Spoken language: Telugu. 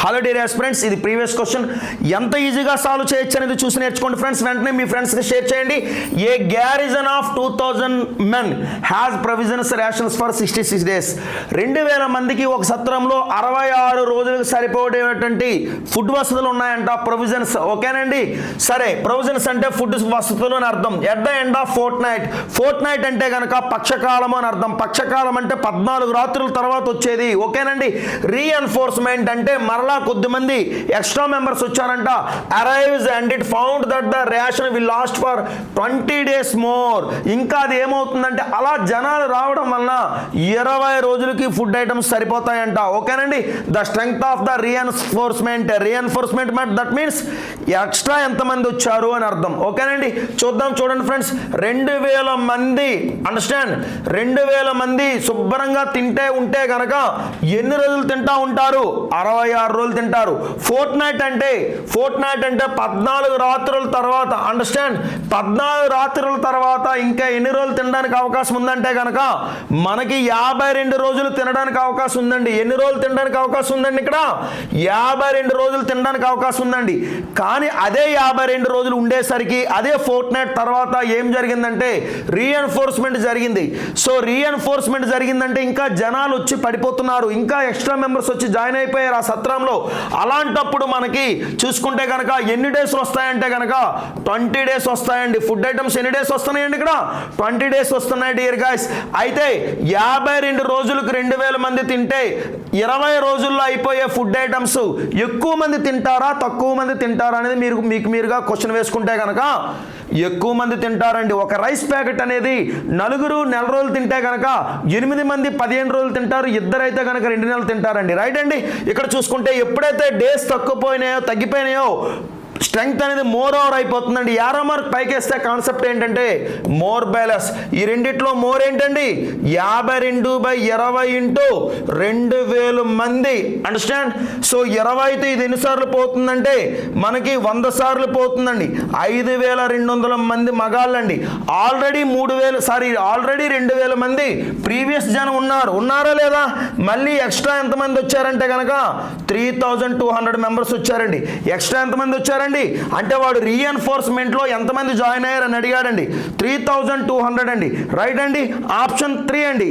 హలో డియర్ ఆస్పిరెంట్స్, ఇది ప్రీవియస్ క్వశ్చన్ ఎంత ఈజీగా సాల్వ్ చేయొచ్చు అనేది చూసి నేర్చుకోండి ఫ్రెండ్స్. వెంటనే మీ ఫ్రెండ్స్కి షేర్ చేయండి. A garrison of 2000 men has provisions rations for 66 days. 2000 మందికి ఒక సత్రంలో 66 రోజులకు సరిపోయేటువంటి ఫుడ్ వసతులు ఉన్నాయంట. ప్రొవిజన్స్ ఓకేనండి. సరే, ప్రొవిజన్స్ అంటే ఫుడ్ వసతులు అని అర్థం. At the end of fort night అంటే కనుక పక్షకాలం అని అర్థం. పక్షకాలం అంటే 14 రాత్రుల తర్వాత వచ్చేది. ఓకేనండి. రీఎన్ఫోర్స్మెంట్ అంటే మరలా కొద్దిమంది ఎక్స్ట్రా మెంబర్స్ వచ్చారంట. Arrives and it found that the ration will last for 20 days more. ఇంకా అది ఏమవుతుందంటే అలా జనాలు రావడం వలన 20 రోజులకి ఫుడ్ ఐటమ్స్ సరిపోతాయంట. ఓకేనండి. The strength of the reinforcement that means extra ఎంతమంది వచ్చారు అని అర్థం. ఓకేనండి. చూడండి ఫ్రెండ్స్, 2000 మంది అండర్స్టాండ్. 2000 మంది శుభ్రంగా తింటే ఉంటే గనక ఎన్ని రోజులు తింటా ఉంటారు? 66 రోజులు తింటారు. ఫోర్ట్ నైట్ అంటే 14 రాత్రుల తర్వాత అండర్స్టాండ్. 14 రాత్రుల తర్వాత ఇంకా ఎన్ని రోజులు తినడానికి అవకాశం ఉందంటే కనుక మనకి 52 రోజులు తినడానికి అవకాశం ఉందండి. ఎన్ని రోజులు తినడానికి అవకాశం ఉందండి? ఇక్కడ 52 రోజులు తినడానికి అవకాశం ఉందండి. కానీ అదే 52 రోజులు ఉండేసరికి అదే ఫోర్ట్ నైట్ తర్వాత ఏం జరిగిందంటే రీఎన్ఫోర్స్మెంట్ జరిగింది. సో రీఎన్ఫోర్స్మెంట్ జరిగిందంటే ఇంకా జనాలు వచ్చి పడిపోతున్నారు, ఇంకా ఎక్స్ట్రా మెంబర్స్ వచ్చి జాయిన్ అయిపోయారు ఆ సత్రంలో. అలాంటప్పుడు మనకి చూసుకుంటే కనుక ఎన్ని డేస్ వస్తాయంటే కనుక 20 days వస్తాయండి. ఫుడ్ ఐటమ్స్ ఎన్ని డేస్ వస్తున్నాయండి? ఇక్కడ 20 days వస్తున్నాయి డియర్ గాయ్స్. అయితే 52 రోజులకు 2000 మంది తింటే 20 రోజుల్లో అయిపోయే ఫుడ్ ఐటమ్స్ ఎక్కువ మంది తింటారా తక్కువ మంది తింటారా అనేది మీకు మీరుగా క్వశ్చన్ వేసుకుంటే కనుక ఎక్కువ మంది తింటారండి. ఒక రైస్ ప్యాకెట్ అనేది నలుగురు నెల రోజులు తింటే కనుక 8 మంది 15 రోజులు తింటారు. ఇద్దరైతే కనుక 2 నెలలు తింటారండి. రైట్ అండి. ఇక్కడ చూసుకుంటే ఎప్పుడైతే డేస్ తగ్గిపోయినాయో స్ట్రెంగ్త్ అనేది మోర్ ఓవర్ అయిపోతుందండి. యారో మార్క్ పైకేస్తే కాన్సెప్ట్ ఏంటంటే మోర్ బ్యాలెన్స్. ఈ రెండిట్లో మోర్ ఏంటండి? 52/20 ఇంటూ 2000 మంది అండర్స్టాండ్. సో 20 అయితే ఇది ఎన్నిసార్లు పోతుందంటే మనకి 100 సార్లు పోతుందండి. 5200 మంది మగాళ్ళండి. ఆల్రెడీ 2000 మంది ప్రీవియస్ జనం ఉన్నారా లేదా? మళ్ళీ ఎక్స్ట్రా ఎంతమంది వచ్చారంటే కనుక 3200 మెంబర్స్ వచ్చారండి. ఎక్స్ట్రా ఎంతమంది వచ్చారండి అంటే వాడు రీఎన్ఫోర్స్మెంట్ లో ఎంతమంది జాయిన్ అయ్యారని అడిగాడండి. 3200 అండి. రైట్ అండి. ఆప్షన్ 3 అండి.